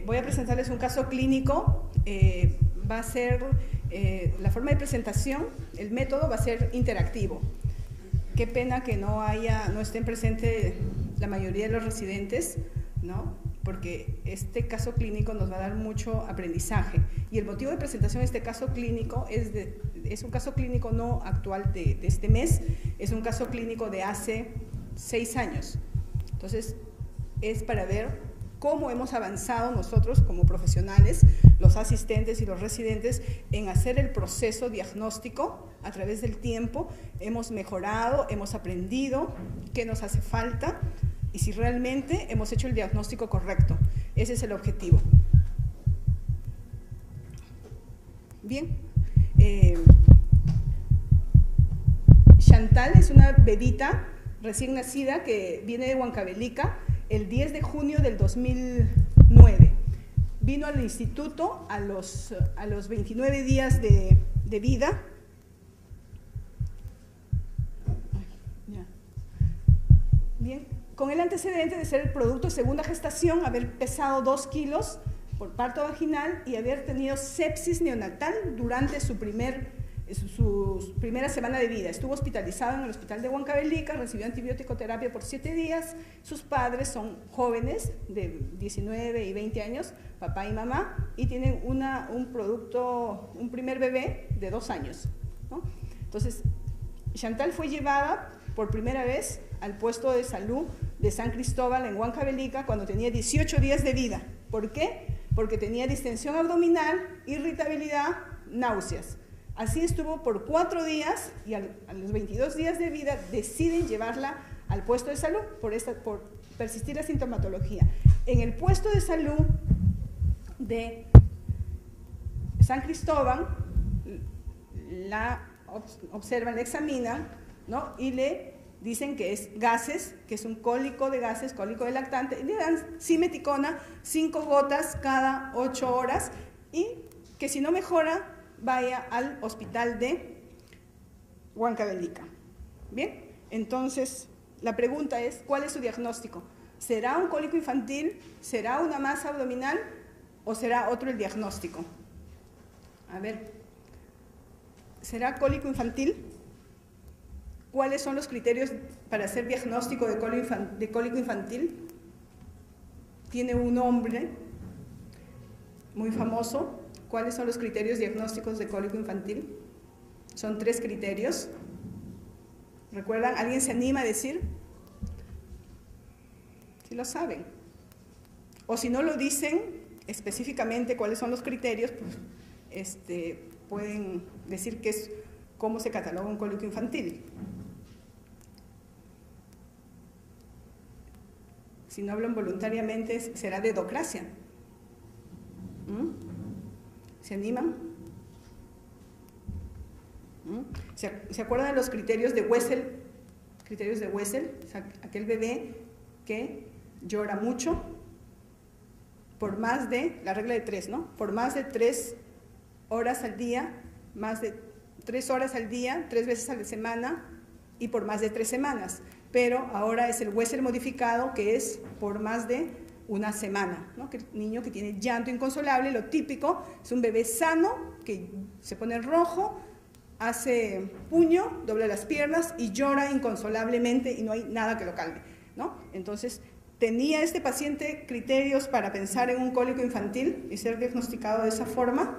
Voy a presentarles un caso clínico. Va a ser la forma de presentación, el método va a ser interactivo. Qué pena que no estén presentes la mayoría de los residentes, ¿no? Porque este caso clínico nos va a dar mucho aprendizaje. Y el motivo de presentación de este caso clínico es un caso clínico no actual de este mes, es un caso clínico de hace 6 años. Entonces, es para ver cómo hemos avanzado nosotros como profesionales, los asistentes y los residentes, en hacer el proceso diagnóstico a través del tiempo. Hemos mejorado, hemos aprendido qué nos hace falta y si realmente hemos hecho el diagnóstico correcto. Ese es el objetivo. Bien. Chantal es una bebita recién nacida que viene de Huancavelica el 10 de junio del 2009. Vino al instituto a los 29 días de vida. Bien, con el antecedente de ser el producto de segunda gestación, haber pesado 2 kilos por parto vaginal y haber tenido sepsis neonatal durante su primera semana de vida. Estuvo hospitalizado en el hospital de Huancavelica, recibió antibiótico-terapia por 7 días. Sus padres son jóvenes de 19 y 20 años, papá y mamá, y tienen un primer bebé de 2 años, ¿no? Entonces, Chantal fue llevada por primera vez al puesto de salud de San Cristóbal en Huancavelica cuando tenía 18 días de vida. ¿Por qué? Porque tenía distensión abdominal, irritabilidad, náuseas. Así estuvo por 4 días y a los 22 días de vida deciden llevarla al puesto de salud por persistir la sintomatología. En el puesto de salud de San Cristóbal la observan, la examinan, ¿no? Y le dicen que es gases, que es un cólico de gases, cólico de lactante, y le dan simeticona, 5 gotas cada 8 horas y que si no mejora vaya al hospital de Huancavelica. Bien, entonces la pregunta es, ¿cuál es su diagnóstico? ¿Será un cólico infantil? ¿Será una masa abdominal? ¿O será otro el diagnóstico? A ver, ¿será cólico infantil? ¿Cuáles son los criterios para hacer diagnóstico de cólico infantil? Tiene un nombre muy famoso. ¿Cuáles son los criterios diagnósticos de cólico infantil? Son 3 criterios. ¿Recuerdan? ¿Alguien se anima a decir? Si lo saben. O si no lo dicen específicamente cuáles son los criterios, pues, pueden decir cómo se cataloga un cólico infantil. Si no hablan voluntariamente, será dedocracia. ¿Se animan? ¿Se acuerdan de los criterios de Wessel? Criterios de Wessel, aquel bebé que llora mucho por más de, la regla de 3, ¿no? Por más de 3 horas al día, más de 3 horas al día, 3 veces a la semana y por más de 3 semanas. Pero ahora es el Wessel modificado, que es por más de 1 semana, ¿no? Que el niño que tiene llanto inconsolable, lo típico, es un bebé sano que se pone rojo, hace puño, dobla las piernas y llora inconsolablemente y no hay nada que lo calme, ¿no? Entonces, ¿tenía este paciente criterios para pensar en un cólico infantil y ser diagnosticado de esa forma?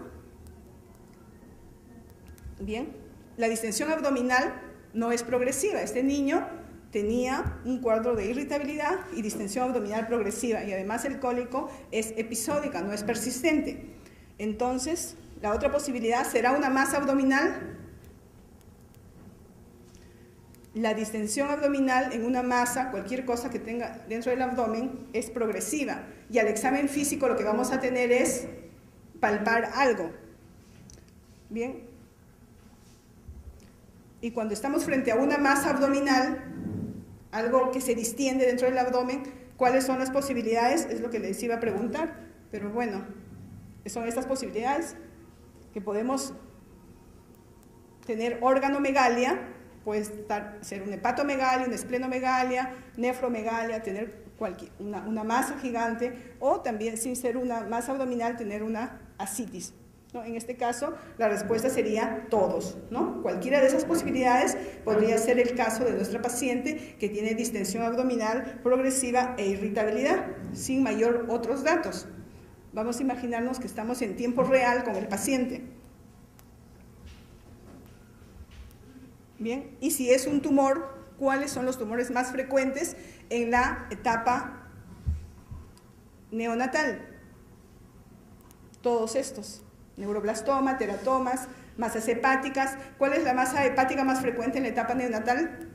Bien, la distensión abdominal no es progresiva. Este niño tenía un cuadro de irritabilidad y distensión abdominal progresiva y además el cólico es episódica, no es persistente. Entonces, la otra posibilidad será una masa abdominal. La distensión abdominal en una masa, cualquier cosa que tenga dentro del abdomen, es progresiva y al examen físico lo que vamos a tener es palpar algo. Bien. Y cuando estamos frente a una masa abdominal, algo que se distiende dentro del abdomen, ¿cuáles son las posibilidades? Es lo que les iba a preguntar, pero bueno, son estas posibilidades que podemos tener organomegalia, puede ser una hepatomegalia, una esplenomegalia, nefromegalia, tener una masa gigante, o también, sin ser una masa abdominal, tener una ascitis, ¿no? En este caso, la respuesta sería todos, ¿no? Cualquiera de esas posibilidades podría ser el caso de nuestra paciente que tiene distensión abdominal progresiva e irritabilidad, sin mayor otros datos. Vamos a imaginarnos que estamos en tiempo real con el paciente. Bien, y si es un tumor, ¿cuáles son los tumores más frecuentes en la etapa neonatal? Todos estos: neuroblastoma, teratomas, masas hepáticas. ¿Cuál es la masa hepática más frecuente en la etapa neonatal?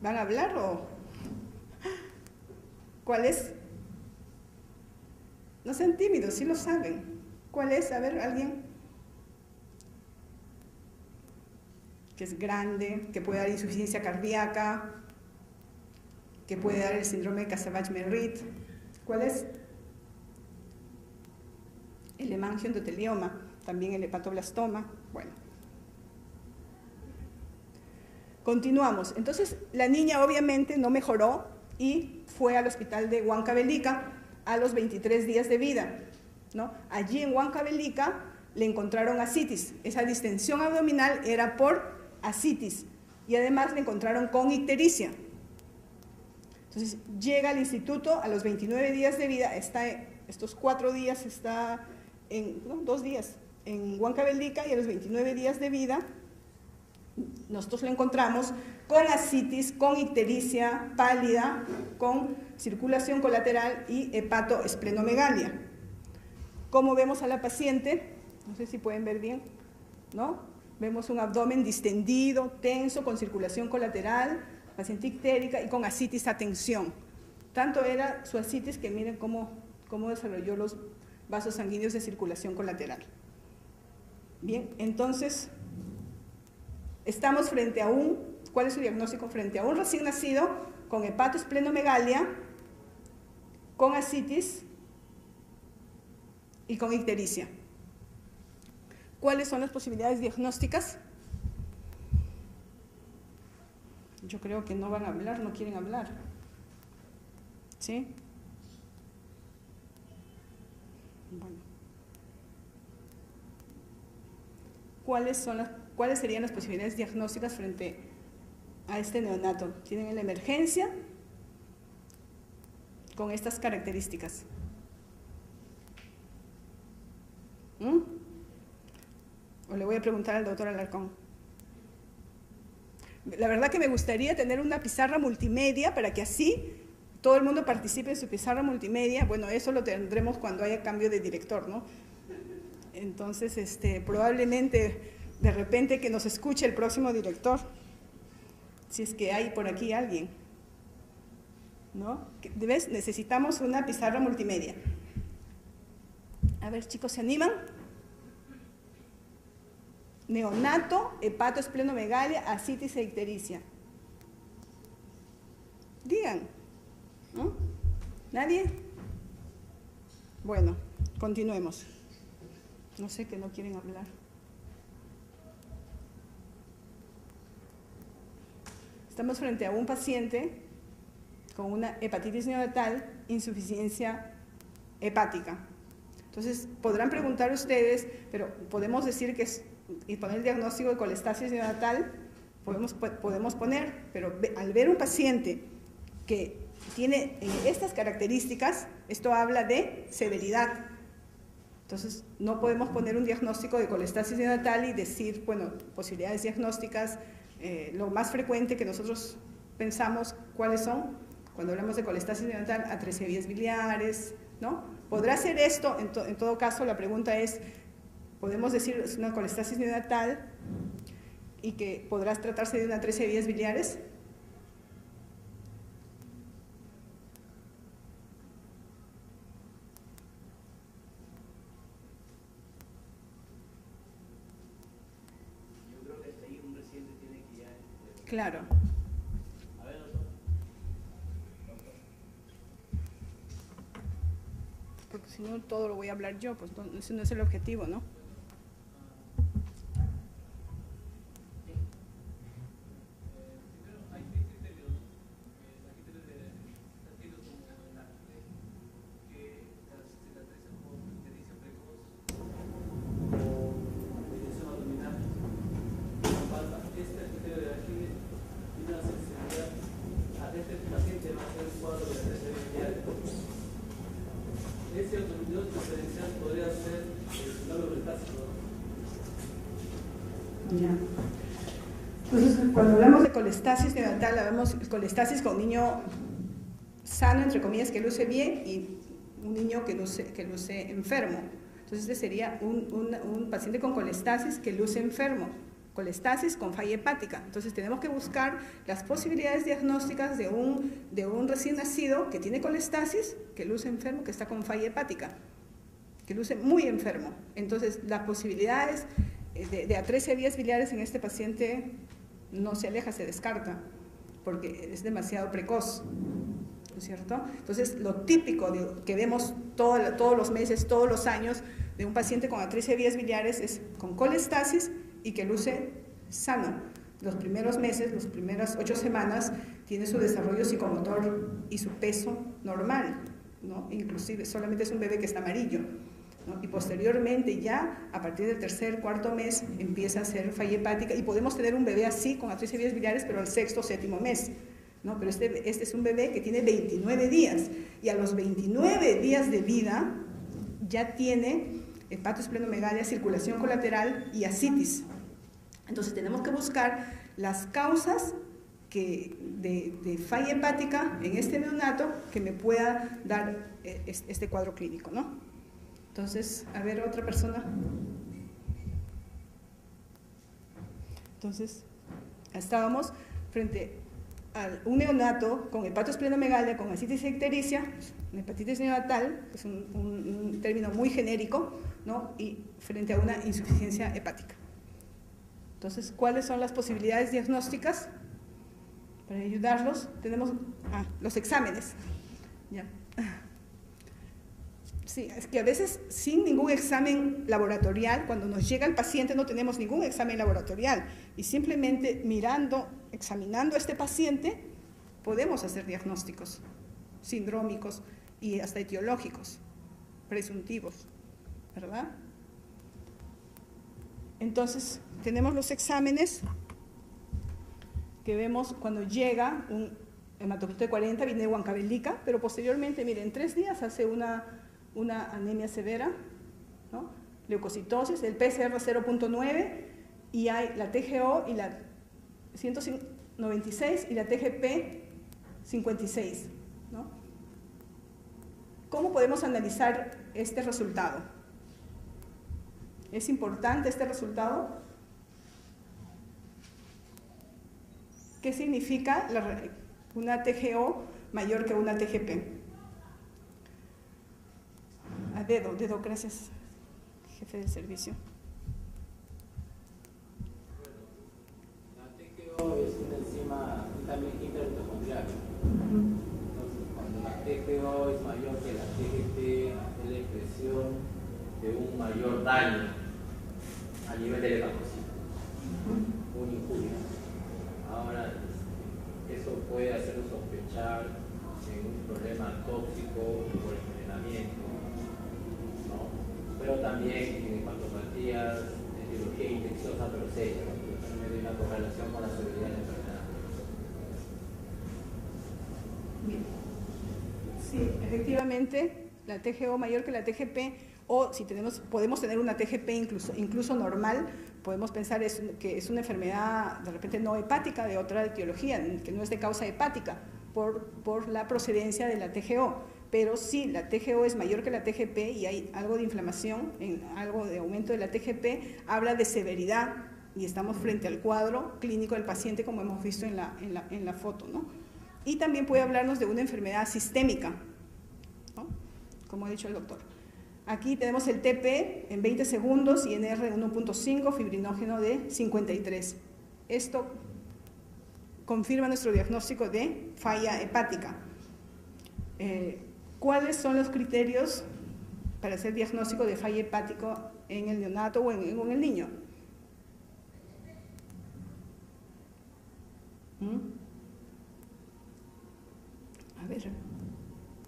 ¿Van a hablar o...? ¿Cuál es? No sean tímidos, sí lo saben. ¿Cuál es? A ver, ¿alguien? Que es grande, que puede dar insuficiencia cardíaca, que puede dar el síndrome de Casabach-Merritt. ¿Cuál es? El hemangioendotelioma, también el hepatoblastoma. Bueno. Continuamos. Entonces, la niña obviamente no mejoró y fue al hospital de Huancavelica a los 23 días de vida, ¿no? Allí en Huancavelica le encontraron ascitis. Esa distensión abdominal era por ascitis, y además le encontraron con ictericia. Entonces llega al instituto a los 29 días de vida, estos 4 días está no, 2 días en Huancavelica, y a los 29 días de vida nosotros lo encontramos con ascitis, con ictericia, pálida, con circulación colateral y hepatoesplenomegalia. ¿Cómo vemos a la paciente? No sé si pueden ver bien, ¿no? Vemos un abdomen distendido, tenso, con circulación colateral, paciente ictérica y con ascitis a tensión. Tanto era su ascitis que miren cómo desarrolló los vasos sanguíneos de circulación colateral. Bien, entonces, estamos frente a ¿cuál es su diagnóstico? Frente a un recién nacido con hepatoesplenomegalia, con ascitis y con ictericia. ¿Cuáles son las posibilidades diagnósticas? Yo creo que no van a hablar, no quieren hablar. ¿Sí? Bueno. ¿Cuáles serían las posibilidades diagnósticas frente a este neonato? Tienen la emergencia con estas características. O le voy a preguntar al doctor Alarcón. La verdad que me gustaría tener una pizarra multimedia para que así todo el mundo participe en su pizarra multimedia. Bueno, eso lo tendremos cuando haya cambio de director, ¿no? Entonces, probablemente, de repente, que nos escuche el próximo director, si es que hay por aquí alguien, ¿no? ¿Ves? Necesitamos una pizarra multimedia. A ver, chicos, ¿se animan? Neonato, hepatoesplenomegalia, ascitis e ictericia. Digan, ¿no? ¿Nadie? Bueno, continuemos. No sé, que no quieren hablar. Estamos frente a un paciente con una hepatitis neonatal, insuficiencia hepática. Entonces, podrán preguntar ustedes, pero podemos decir que y poner el diagnóstico de colestasis neonatal, podemos poner, pero al ver un paciente que tiene estas características, esto habla de severidad. Entonces, no podemos poner un diagnóstico de colestasis neonatal y decir, bueno, posibilidades diagnósticas, lo más frecuente que nosotros pensamos, ¿cuáles son? Cuando hablamos de colestasis neonatal, atresia de vías biliares, ¿no? ¿Podrá ser esto? En todo caso, la pregunta es, podemos decir es una colestasis neonatal y que podrá tratarse de una atresia de vías biliares. Yo creo que hasta ahí un reciente tiene que ya... Claro. A ver, doctor. Porque si no, todo lo voy a hablar yo, pues ese no es el objetivo, ¿no? Ya. Entonces, cuando hablamos de colestasis neonatal, hablamos de colestasis con un niño sano, entre comillas, que luce bien, y un niño que luce enfermo. Entonces, este sería un paciente con colestasis que luce enfermo, colestasis con falla hepática. Entonces, tenemos que buscar las posibilidades diagnósticas de un recién nacido que tiene colestasis, que luce enfermo, que está con falla hepática, que luce muy enfermo. Entonces, las posibilidades de atresia de vías biliares en este paciente no se aleja, se descarta, porque es demasiado precoz, ¿no es cierto? Entonces, lo típico que vemos todos los meses, todos los años, de un paciente con atresia de vías biliares es con colestasis y que luce sano. Los primeros meses, las primeras 8 semanas, tiene su desarrollo psicomotor y su peso normal, ¿no? Inclusive solamente es un bebé que está amarillo, ¿no? Y posteriormente ya, a partir del tercer, cuarto mes, empieza a ser falla hepática y podemos tener un bebé así, con atresia de vías biliares, pero al sexto o séptimo mes, ¿no? Pero este es un bebé que tiene 29 días y a los 29 días de vida ya tiene hepatosplenomegalia, circulación colateral y ascitis. Entonces tenemos que buscar las causas de falla hepática en este neonato que me pueda dar este cuadro clínico, ¿no? Entonces, a ver, otra persona. Entonces, estábamos frente a un neonato con hepatosplenomegalia, con ascitis y ictericia, una hepatitis neonatal, que es un término muy genérico, ¿no? Y frente a una insuficiencia hepática. Entonces, ¿cuáles son las posibilidades diagnósticas? Para ayudarlos, tenemos los exámenes. ¿Ya? Sí, es que a veces sin ningún examen laboratorial, cuando nos llega el paciente no tenemos ningún examen laboratorial y simplemente examinando a este paciente, podemos hacer diagnósticos sindrómicos y hasta etiológicos, presuntivos, ¿verdad? Entonces, tenemos los exámenes que vemos cuando llega un hematocrito de 40, viene de Huancavelica, pero posteriormente, miren, en 3 días hace una anemia severa, ¿no? Leucocitosis, el PCR 0.9 y hay la TGO y la 196 y la TGP 56, ¿no? ¿Cómo podemos analizar este resultado? ¿Es importante este resultado? ¿Qué significa una TGO mayor que una TGP? A dedo, gracias, jefe del servicio. La TGO es una enzima también intermitocondrial. Entonces, cuando la TGO es mayor que la TGP, es la expresión de un mayor daño a nivel del hepatocito, una injuria. Ahora, eso puede hacernos sospechar en un problema tóxico por envenenamiento, ¿no? Pero también en hepatopatías, en etiología infecciosa pero seria, ¿no? También hay una correlación con la severidad de la enfermedad. Bien. Sí, efectivamente, la TGO mayor que la TGP, o si podemos tener una TGP incluso normal, podemos pensar que es una enfermedad de repente no hepática, de otra etiología, que no es de causa hepática, por la procedencia de la TGO. Pero sí, la TGO es mayor que la TGP y hay algo de inflamación, algo de aumento de la TGP, habla de severidad y estamos frente al cuadro clínico del paciente como hemos visto en la foto, ¿no? Y también puede hablarnos de una enfermedad sistémica, ¿no? Como ha dicho el doctor. Aquí tenemos el TP en 20 segundos y NR 1.5, fibrinógeno de 53. Esto confirma nuestro diagnóstico de falla hepática. ¿Cuáles son los criterios para hacer diagnóstico de falla hepático en el neonato o en el niño? A ver,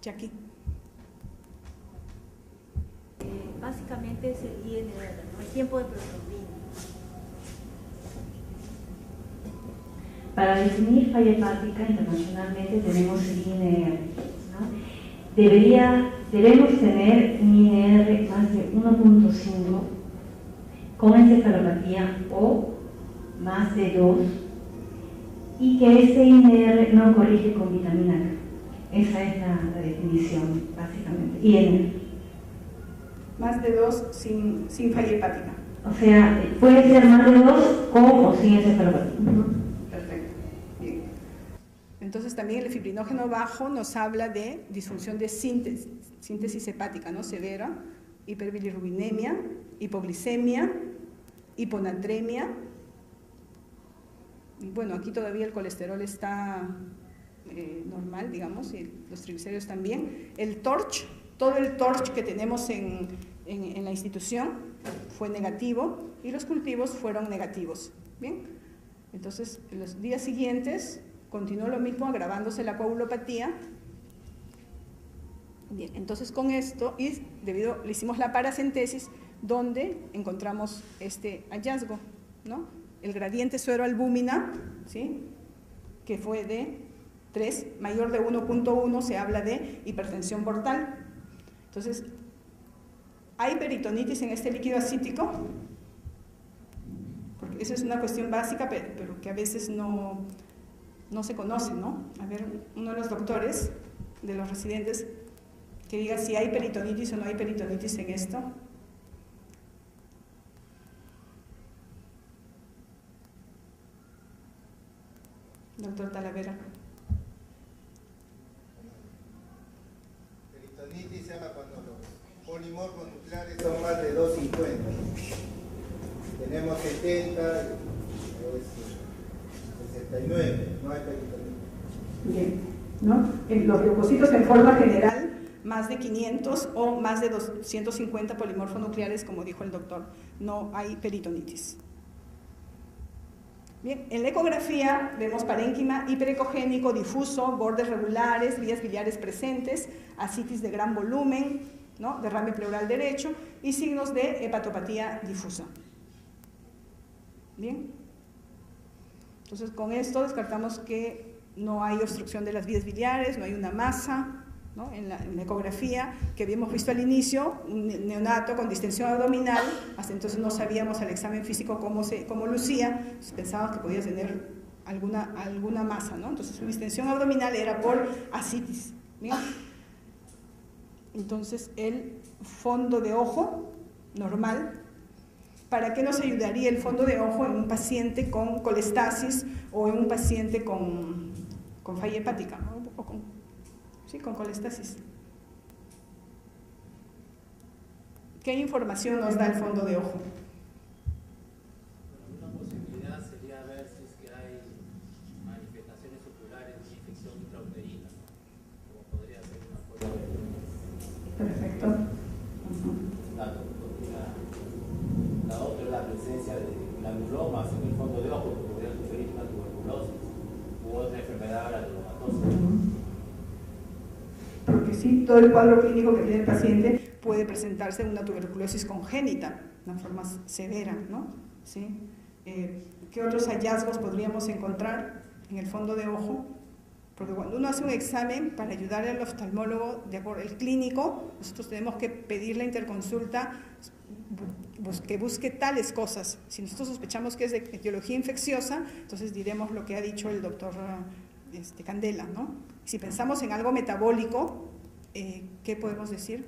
Jackie. Básicamente es el INR, ¿no? El tiempo de protrombina. Para definir falla hepática internacionalmente tenemos el INR, ¿no? Debemos tener un INR más de 1.5 con encefalopatía o más de 2 y que este INR no corrige con vitamina K. Esa es la definición, básicamente. INR. Más de 2 sin falla hepática. O sea, puede ser más de 2 con o sin encefalopatía. Perfecto. Bien. Entonces también el fibrinógeno bajo nos habla de disfunción de síntesis hepática, ¿no? Severa, hiperbilirrubinemia, hipoglicemia, hiponatremia. Y bueno, aquí todavía el colesterol está normal, digamos, y los triglicéridos también. El TORCH, todo el TORCH que tenemos en la institución fue negativo y los cultivos fueron negativos. Bien, entonces en los días siguientes continuó lo mismo, agravándose la coagulopatía. Bien, entonces con esto, y le hicimos la paracentesis, donde encontramos este hallazgo, ¿no? El gradiente suero-albúmina, ¿sí? Que fue de 3, mayor de 1.1, se habla de hipertensión portal. Entonces, ¿hay peritonitis en este líquido acítico? Porque esa es una cuestión básica, pero que a veces no se conoce, ¿no? A ver, uno de los doctores, de los residentes, que diga si hay peritonitis o no hay peritonitis en esto. Doctor Talavera. Peritonitis se llama cuando los polimorfos nucleares son más de 250. Tenemos 70, 69, no hay peritonitis. Bien, ¿no? En los leucocitos en forma general, más de 500 o más de 250 polimorfonucleares, como dijo el doctor, no hay peritonitis. Bien, en la ecografía vemos parénquima hiperecogénico difuso, bordes regulares, vías biliares presentes, ascitis de gran volumen, ¿no? Derrame pleural derecho y signos de hepatopatía difusa. Bien, entonces con esto descartamos que no hay obstrucción de las vías biliares, no hay una masa, ¿no? En la ecografía que habíamos visto al inicio, un neonato con distensión abdominal, hasta entonces no sabíamos al examen físico cómo lucía, entonces pensábamos que podía tener alguna masa, ¿no? Entonces su distensión abdominal era por ascitis. ¿Bien? Entonces el fondo de ojo normal. ¿Para qué nos ayudaría el fondo de ojo en un paciente con colestasis o en un paciente con falla hepática, ¿no? Sí, con colestasis? ¿Qué información nos da el fondo de ojo? Una posibilidad sería ver si es que hay manifestaciones oculares de infección intrauterina, como podría ser una forma de... Perfecto. La otra es la presencia de granulomas en el fondo de ojo, que podría sugerir una tuberculosis u otra enfermedad granulomatosa. Porque sí, todo el cuadro clínico que tiene el paciente puede presentarse una tuberculosis congénita, una forma severa, ¿no? ¿Sí? ¿Qué otros hallazgos podríamos encontrar en el fondo de ojo? Porque cuando uno hace un examen para ayudar al oftalmólogo, el clínico, nosotros tenemos que pedir la interconsulta que busque tales cosas. Si nosotros sospechamos que es de etiología infecciosa, entonces diremos lo que ha dicho el doctor Candela, ¿no? Si pensamos en algo metabólico, ¿qué podemos decir?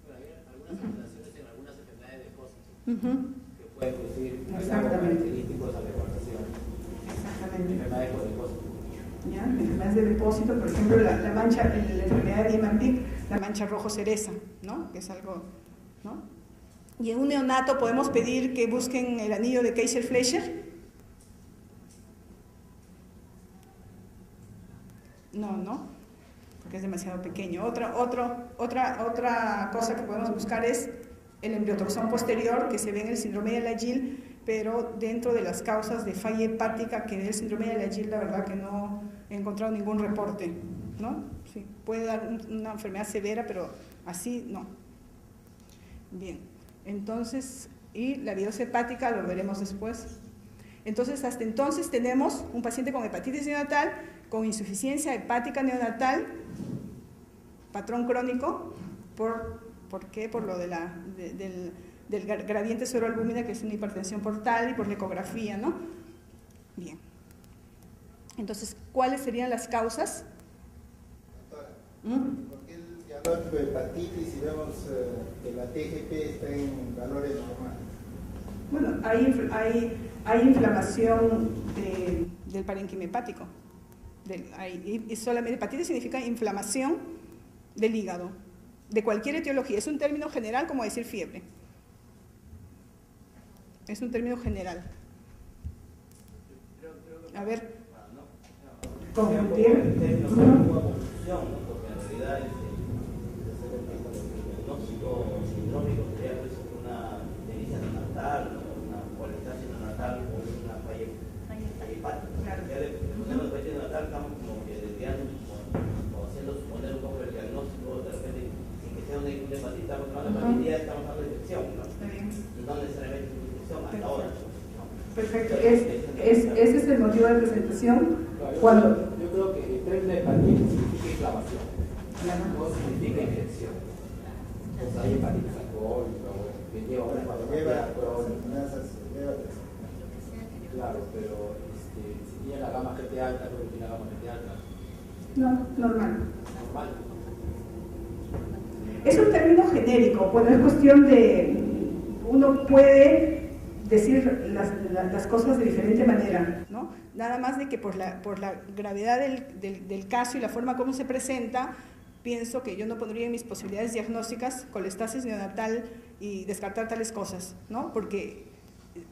Bueno, hay algunas alteraciones en algunas enfermedades de Hodgkin que pueden producir característicos de deformación. Exactamente. Enfermedades de Hodgkin. ¿Ya? Enfermedades de depósito, por ejemplo, la mancha, la enfermedad de Niemann-Pick, la mancha rojo cereza, ¿no? Que es algo, ¿no? Y en un neonato podemos pedir que busquen el anillo de Kaiser-Fleischer. No, porque es demasiado pequeño. Otra cosa que podemos buscar es el embriotoxón posterior, que se ve en el síndrome de Alagille, pero dentro de las causas de falla hepática que es el síndrome de Alagille, la verdad que no he encontrado ningún reporte, ¿no? Sí, puede dar una enfermedad severa, pero así no. Bien, entonces, y la biopsia hepática lo veremos después. Entonces, hasta entonces tenemos un paciente con hepatitis neonatal, con insuficiencia hepática neonatal, patrón crónico. ¿Por qué? Por lo del del gradiente sueroalbúmina, que es una hipertensión portal, y por la ecografía, ¿no? Bien. Entonces, ¿cuáles serían las causas? Doctora, ¿por qué el diagnóstico de hepatitis si vemos que la TGP está en valores normales? Bueno, hay inflamación del parénquima hepático. Y solamente hepatitis significa inflamación del hígado, de cualquier etiología. Es un término general como decir fiebre. Es un término general. A ver. Confundir. Porque en realidad el diagnóstico sindrómico sería pues una ictericia neonatal, una colitis neonatal o una falla hepática. Ya de la falla neonatal estamos como que desviando o haciendo suponer un poco el diagnóstico, de repente sin que sea una hepatitis, estamos hablando de hepatitis, estamos hablando de infección, ¿no? Y no necesariamente una infección hasta ahora. Perfecto, ese es el motivo de presentación. Claro, yo creo que el término de hepatitis significa inflamación, no significa infección. Entonces hay hepatitis alcohólica, que lleva una patología crónica. Claro, pero si tiene la gamma GT alta, creo que tiene la gamma GT alta. No, normal. Normal. Es un término genérico, bueno, es cuestión de, uno puede decir las cosas de diferente manera, ¿no? Nada más de que por la gravedad del caso y la forma como se presenta, pienso que yo no pondría en mis posibilidades diagnósticas colestasis neonatal y descartar tales cosas, ¿no? Porque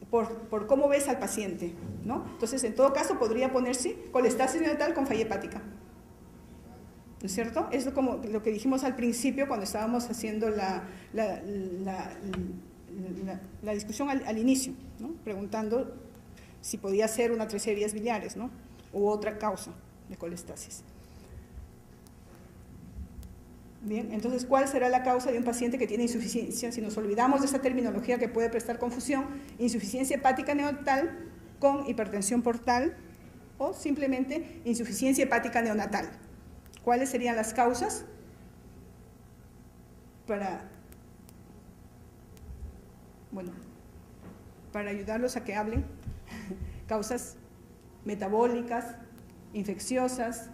por cómo ves al paciente, ¿no? Entonces, en todo caso, podría ponerse colestasis neonatal con falla hepática, ¿no es cierto? Es como lo que dijimos al principio cuando estábamos haciendo la discusión al inicio, ¿no? Preguntando si podía ser una atresia de vías biliares, ¿no? U otra causa de colestasis. Bien, entonces, ¿cuál será la causa de un paciente que tiene insuficiencia? Si nos olvidamos de esa terminología que puede prestar confusión, insuficiencia hepática neonatal con hipertensión portal o simplemente insuficiencia hepática neonatal. ¿Cuáles serían las causas? Para ayudarlos a que hablen, causas metabólicas, infecciosas,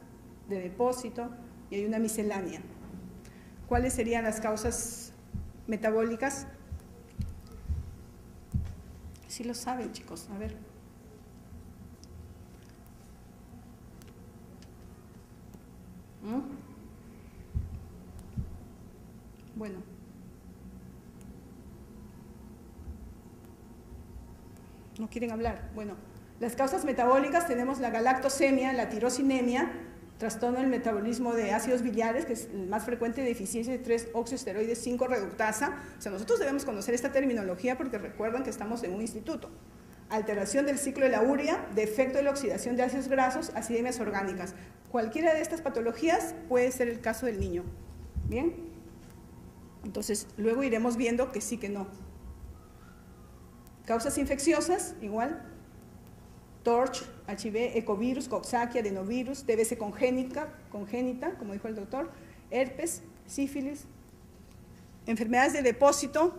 de depósito, y hay una miscelánea. ¿Cuáles serían las causas metabólicas? Sí lo saben, chicos, a ver. Bueno. ¿No quieren hablar? Bueno, las causas metabólicas tenemos la galactosemia, la tirosinemia, trastorno del metabolismo de ácidos biliares, que es el más frecuente, deficiencia de 3-oxioesteroides 5-reductasa. O sea, nosotros debemos conocer esta terminología porque recuerdan que estamos en un instituto. Alteración del ciclo de la urea, defecto de la oxidación de ácidos grasos, acidemias orgánicas. Cualquiera de estas patologías puede ser el caso del niño. ¿Bien? Entonces, luego iremos viendo que sí, que no. Causas infecciosas, igual. TORCH, HIV, ecovirus, coxsackie, adenovirus, TBC congénita, como dijo el doctor, herpes, sífilis, enfermedades de depósito,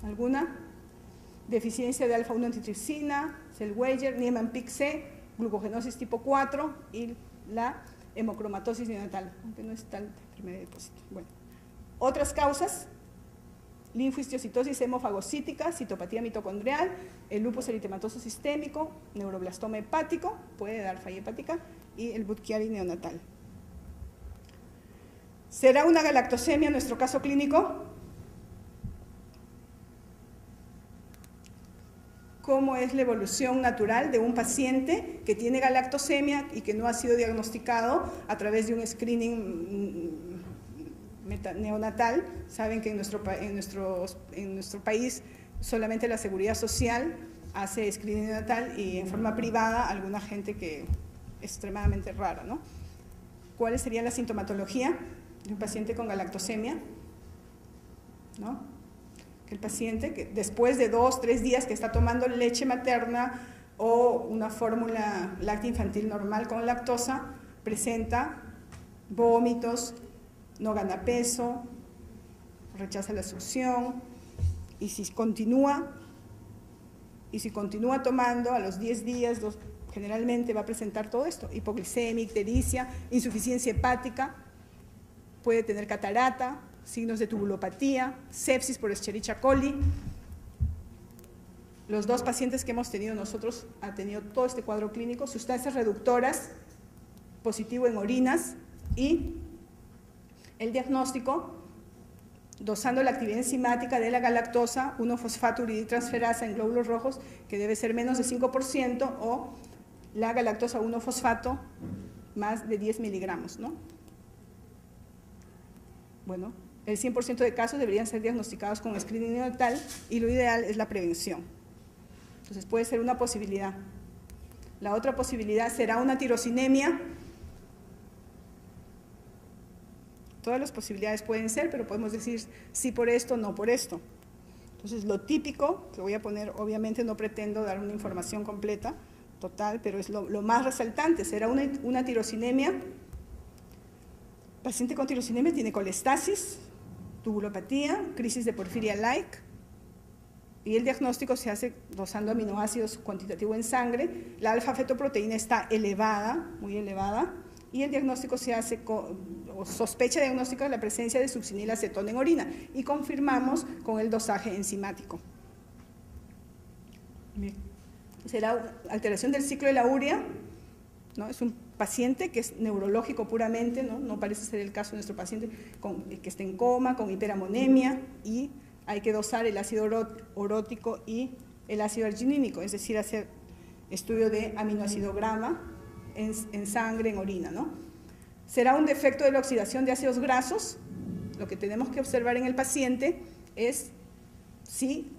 ¿alguna? Deficiencia de alfa-1 antitripsina, Zellweger, Niemann-Pick C, glucogenosis tipo 4 y la hemocromatosis neonatal, aunque no es tal enfermedad de depósito. Bueno, otras causas: linfohistiocytosis hemofagocítica, citopatía mitocondrial, el lupus eritematoso sistémico, neuroblastoma hepático, puede dar falla hepática, y el Budd-Chiari neonatal. ¿Será una galactosemia nuestro caso clínico? ¿Cómo es la evolución natural de un paciente que tiene galactosemia y que no ha sido diagnosticado a través de un screening neonatal? Saben que en nuestro país solamente la Seguridad Social hace screening neonatal y en forma privada alguna gente que es extremadamente rara, ¿no? ¿Cuál sería la sintomatología de un paciente con galactosemia? ¿No? Que el paciente que después de 2-3 días que está tomando leche materna o una fórmula láctea infantil normal con lactosa presenta vómitos, no gana peso, rechaza la succión, y si continúa tomando a los 10 días, generalmente va a presentar todo esto: hipoglicemia, ictericia, insuficiencia hepática, puede tener catarata, signos de tubulopatía, sepsis por Escherichia coli. Los 2 pacientes que hemos tenido nosotros han tenido todo este cuadro clínico: sustancias reductoras, positivo en orinas, y el diagnóstico, dosando la actividad enzimática de la galactosa 1-fosfato uridiltransferasa en glóbulos rojos, que debe ser menos de 5%, o la galactosa 1-fosfato más de 10 miligramos, ¿no? Bueno, el 100% de casos deberían ser diagnosticados con screening neonatal, y lo ideal es la prevención. Entonces puede ser una posibilidad. La otra posibilidad será una tirosinemia. Todas las posibilidades pueden ser, pero podemos decir sí por esto, no por esto. Entonces, lo típico, que voy a poner, obviamente no pretendo dar una información completa, total, pero es lo más resaltante, será una tirosinemia. El paciente con tirosinemia tiene colestasis, tubulopatía, crisis de porfiria-like, y el diagnóstico se hace dosando aminoácidos cuantitativo en sangre. La alfa-fetoproteína está elevada, muy elevada, y el diagnóstico se hace o sospecha diagnóstica de la presencia de succinilacetona en orina, y confirmamos con el dosaje enzimático. Bien. Será alteración del ciclo de la urea, ¿no? Es un paciente que es neurológico puramente, no parece ser el caso de nuestro paciente que está en coma, con hiperamonemia, y hay que dosar el ácido orótico y el ácido arginínico, es decir, hacer estudio de aminoacidograma en sangre, en orina, ¿no? Será un defecto de la oxidación de ácidos grasos. Lo que tenemos que observar en el paciente es si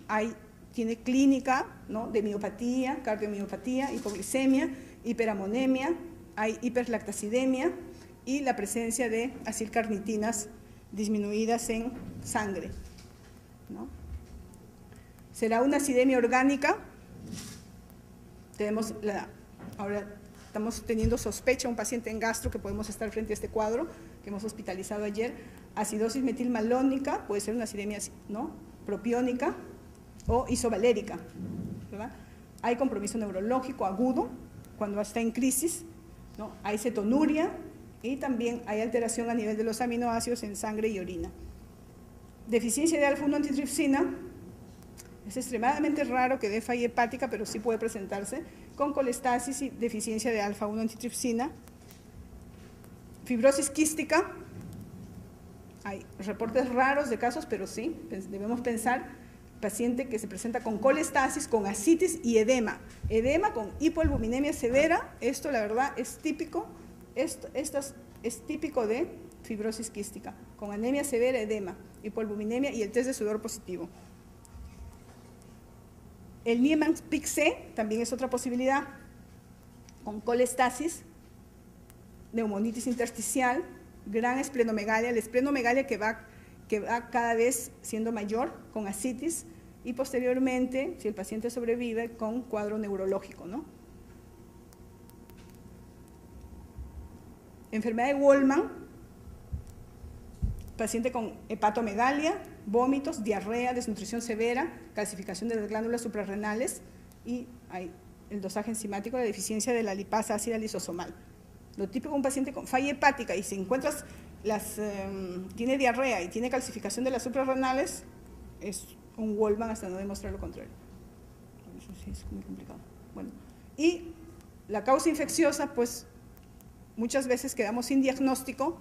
tiene clínica, ¿no?, de miopatía, cardiomiopatía, hipoglicemia, hiperamonemia, hay hiperlactacidemia y la presencia de acilcarnitinas disminuidas en sangre, ¿no? Será una acidemia orgánica. Ahora estamos teniendo sospecha, un paciente en gastro, que podemos estar frente a este cuadro que hemos hospitalizado ayer. Acidosis metilmalónica, puede ser una acidemia, ¿no?, propiónica o isovalérica, ¿verdad? Hay compromiso neurológico agudo cuando está en crisis, ¿no? Hay cetonuria y también hay alteración a nivel de los aminoácidos en sangre y orina. Deficiencia de alfa-1 antitripsina. Es extremadamente raro que dé falla hepática, pero sí puede presentarse con colestasis y deficiencia de alfa-1 antitripsina. Fibrosis quística. Hay reportes raros de casos, pero sí, debemos pensar, paciente que se presenta con colestasis, con ascitis y edema. Edema con hipoalbuminemia severa. Esto, la verdad, es típico. Esto es típico de fibrosis quística, con anemia severa, edema, hipoalbuminemia y el test de sudor positivo. El Niemann-Pick-C también es otra posibilidad, con colestasis, neumonitis intersticial, gran esplenomegalia, la esplenomegalia que va cada vez siendo mayor, con ascitis, y posteriormente, si el paciente sobrevive, con cuadro neurológico, ¿no? Enfermedad de Wolman, paciente con hepatomegalia, vómitos, diarrea, desnutrición severa, calcificación de las glándulas suprarrenales, y hay el dosaje enzimático de deficiencia de la lipasa ácida lisosomal. Lo típico de un paciente con falla hepática, y si encuentras tiene diarrea y tiene calcificación de las suprarrenales, es un Wolman hasta no demostrar lo contrario. Eso sí es muy complicado. Bueno, y la causa infecciosa, pues muchas veces quedamos sin diagnóstico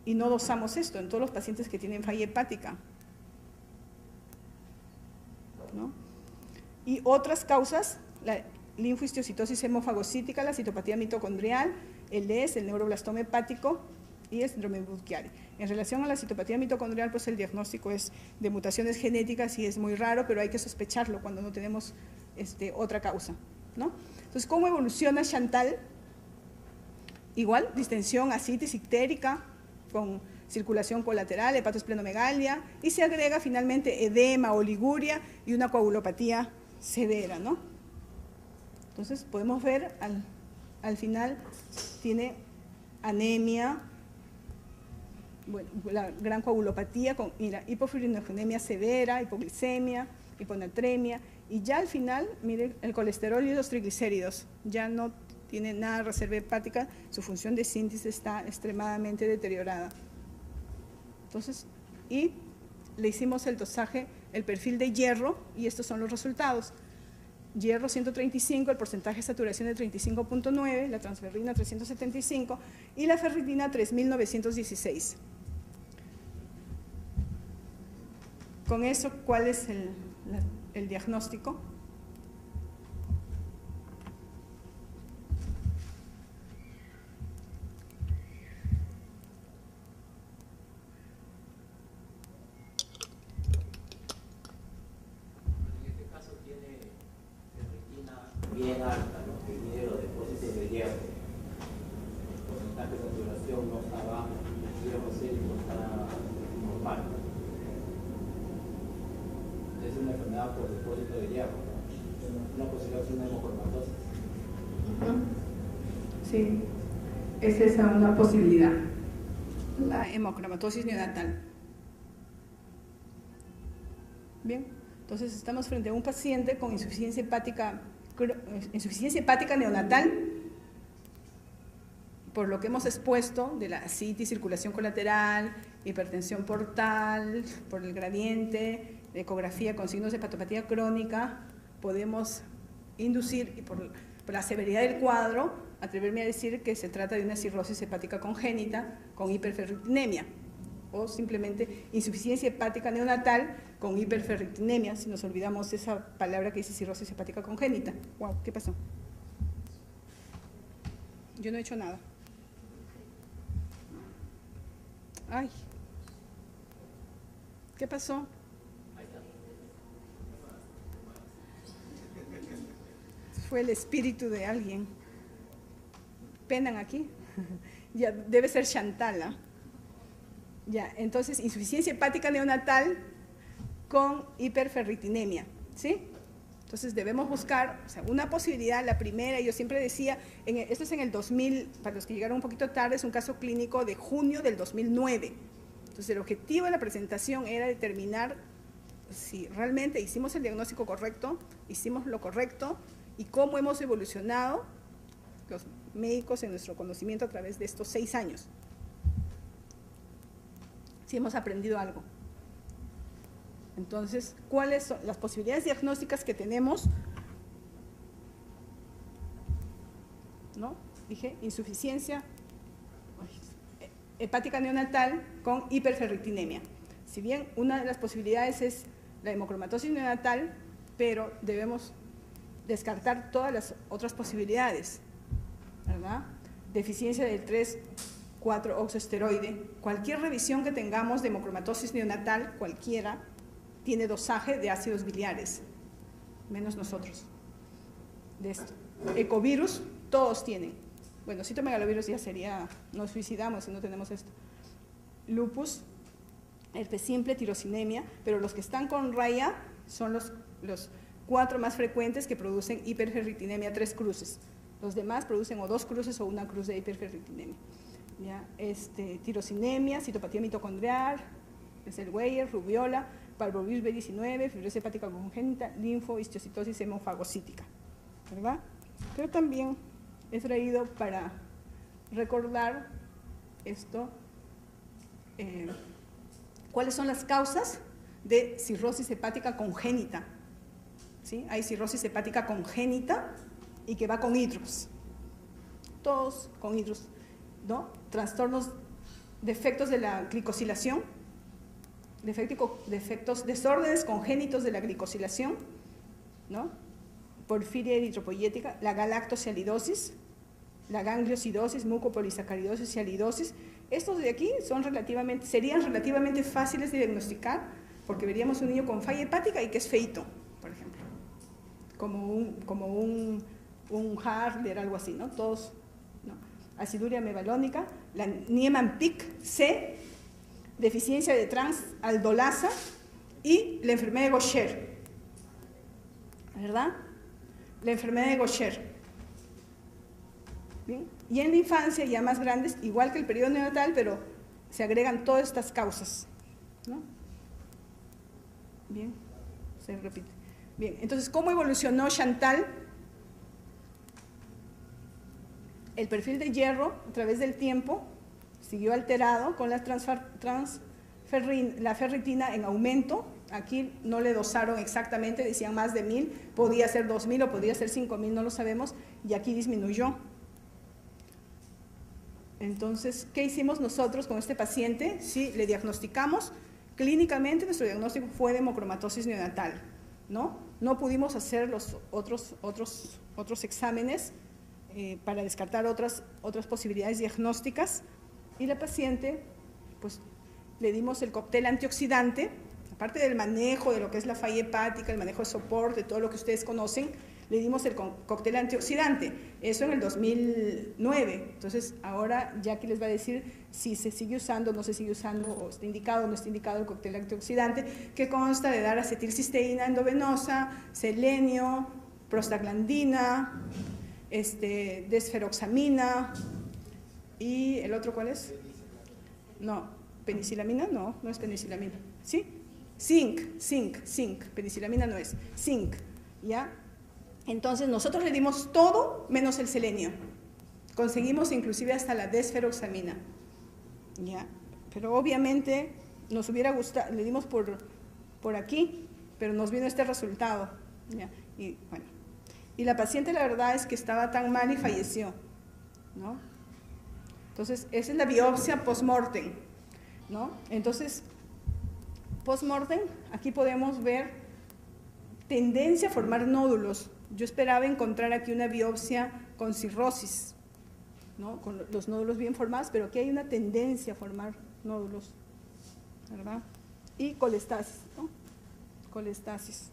y no dosamos esto en todos los pacientes que tienen falla hepática, ¿no? Y otras causas, la linfohistiocytosis hemofagocítica, la citopatía mitocondrial, el ES, el neuroblastoma hepático y el síndrome Budd-Chiari. En relación a la citopatía mitocondrial, pues el diagnóstico es de mutaciones genéticas y es muy raro, pero hay que sospecharlo cuando no tenemos otra causa, ¿no? Entonces, ¿cómo evoluciona Chantal? Igual, distensión, ascitis ictérica, con circulación colateral, hepatosplenomegalia, y se agrega finalmente edema, oliguria y una coagulopatía severa, ¿no? Entonces podemos ver al final tiene anemia, bueno, la gran coagulopatía con hipofibrinogenemia severa, hipoglicemia, hiponatremia, y ya al final, miren, el colesterol y los triglicéridos, ya no tiene nada de reserva hepática, su función de síntesis está extremadamente deteriorada. Entonces, y le hicimos el dosaje, el perfil de hierro, y estos son los resultados. Hierro 135, el porcentaje de saturación de 35.9, la transferrina 375 y la ferritina 3916. Con eso, ¿cuál es el diagnóstico? Bien alta, ¿no? Que mide los depósitos de hierro. El porcentaje de saturación no está bajo, el hierro célico está normal. Es una enfermedad por depósito de hierro, ¿no? Una posibilidad es una hemocromatosis. Sí, es esa una posibilidad. La hemocromatosis neonatal. Bien, entonces estamos frente a un paciente con insuficiencia hepática neonatal, por lo que hemos expuesto de la ascitis, circulación colateral, hipertensión portal, por el gradiente, de ecografía con signos de hepatopatía crónica, podemos inducir, y por la severidad del cuadro, atreverme a decir que se trata de una cirrosis hepática congénita con hiperferritinemia, o simplemente insuficiencia hepática neonatal con hiperferritinemia, si nos olvidamos esa palabra que dice cirrosis hepática congénita. Wow, ¿qué pasó? Yo no he hecho nada. Ay, ¿qué pasó? Fue el espíritu de alguien. ¿Penan aquí? Ya, debe ser Chantal, ¿eh? Ya, entonces, insuficiencia hepática neonatal con hiperferritinemia, ¿sí? Entonces, debemos buscar, o sea, una posibilidad, la primera, yo siempre decía, esto es en el 2000, para los que llegaron un poquito tarde, es un caso clínico de junio del 2009. Entonces, el objetivo de la presentación era determinar si realmente hicimos el diagnóstico correcto, hicimos lo correcto y cómo hemos evolucionado los médicos en nuestro conocimiento a través de estos 6 años. Si hemos aprendido algo. Entonces, ¿cuáles son las posibilidades diagnósticas que tenemos? ¿No? Dije, insuficiencia hepática neonatal con hiperferritinemia. Si bien una de las posibilidades es la hemocromatosis neonatal, pero debemos descartar todas las otras posibilidades, ¿verdad? Deficiencia del 3,4-oxoesteroide. Cualquier revisión que tengamos de hemocromatosis neonatal, cualquiera, tiene dosaje de ácidos biliares, menos nosotros. De esto. Ecovirus, todos tienen. Bueno, citomegalovirus ya sería, nos suicidamos si no tenemos esto. Lupus, herpes simple, tirosinemia, pero los que están con raya son los 4 más frecuentes que producen hiperferritinemia 3 cruces. Los demás producen o 2 cruces o 1 cruz de hiperferritinemia. ¿Ya? Tirosinemia, citopatía mitocondrial, Weyer, rubiola, parvovirus B19, fibrosis hepática congénita, linfohistiocytosis hemofagocítica, ¿verdad? Pero también he traído para recordar esto, cuáles son las causas de cirrosis hepática congénita. ¿Sí? Hay cirrosis hepática congénita y que va con hidrus, todos con hidrus, ¿no? Trastornos, defectos de la glicosilación, desórdenes congénitos de la glicosilación, ¿no? Porfiria eritropoyética, la galactosialidosis, la gangliosidosis, mucopolisacaridosis y alidosis. Estos de aquí serían relativamente fáciles de diagnosticar porque veríamos un niño con falla hepática y que es feíto, por ejemplo, como un Harder, algo así, ¿no? Todos, ¿no? Aciduria mevalónica, la Niemann-Pick C, deficiencia de transaldolasa y la enfermedad de Gaucher, ¿verdad? La enfermedad de Gaucher. ¿Bien? Y en la infancia, ya más grandes, igual que el periodo neonatal, pero se agregan todas estas causas, ¿no? Bien, se repite. Bien, entonces, ¿cómo evolucionó Chantal? El perfil de hierro, a través del tiempo, siguió alterado con la ferritina en aumento. Aquí no le dosaron exactamente, decían más de 1000, podía ser 2000 o podía ser 5000, no lo sabemos, y aquí disminuyó. Entonces, ¿qué hicimos nosotros con este paciente? Sí, le diagnosticamos. Clínicamente, nuestro diagnóstico fue de hemocromatosis neonatal, ¿no? No pudimos hacer los otros exámenes para descartar otras posibilidades diagnósticas, y la paciente, pues, le dimos el cóctel antioxidante, aparte del manejo de lo que es la falla hepática, el manejo de soporte, todo lo que ustedes conocen, le dimos el cóctel antioxidante, eso en el 2009. Entonces, ahora Jackie les va a decir si se sigue usando, no se sigue usando, o está indicado o no está indicado el cóctel antioxidante, que consta de dar acetilcisteína endovenosa, selenio, prostaglandina, desferoxamina, y ¿el otro cuál es? No, penicilamina, no es penicilamina, ¿sí? Zinc, penicilamina no es, zinc, ¿ya? Entonces nosotros le dimos todo menos el selenio, conseguimos inclusive hasta la desferoxamina, ¿ya? Pero obviamente nos hubiera gustado, le dimos por aquí, pero nos vino este resultado, ¿ya? Y bueno, y la paciente la verdad es que estaba tan mal y falleció, ¿no? Entonces esa es la biopsia post-mortem, ¿no? Entonces, post-mortem, aquí podemos ver tendencia a formar nódulos. Yo esperaba encontrar aquí una biopsia con cirrosis, ¿no? Con los nódulos bien formados, pero aquí hay una tendencia a formar nódulos, ¿verdad? Y colestasis, ¿no? Colestasis,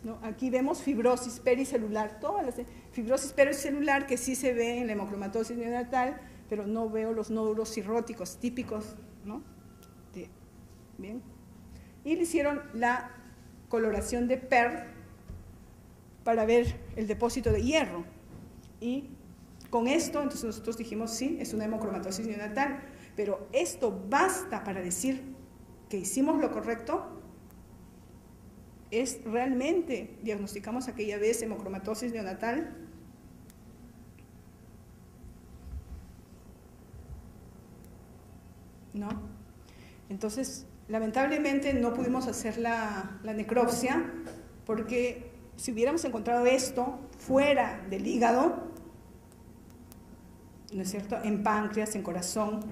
¿no? Aquí vemos fibrosis pericelular, toda la fibrosis pericelular que sí se ve en la hemocromatosis neonatal, pero no veo los nódulos cirróticos típicos, ¿no? Bien. Y le hicieron la coloración de PER para ver el depósito de hierro. Y con esto, entonces nosotros dijimos, sí, es una hemocromatosis neonatal, pero esto basta para decir que hicimos lo correcto. ¿Es realmente diagnosticamos aquella vez hemocromatosis neonatal? ¿No? Entonces, lamentablemente no pudimos hacer la necropsia, porque si hubiéramos encontrado esto fuera del hígado, ¿no es cierto?, en páncreas, en corazón,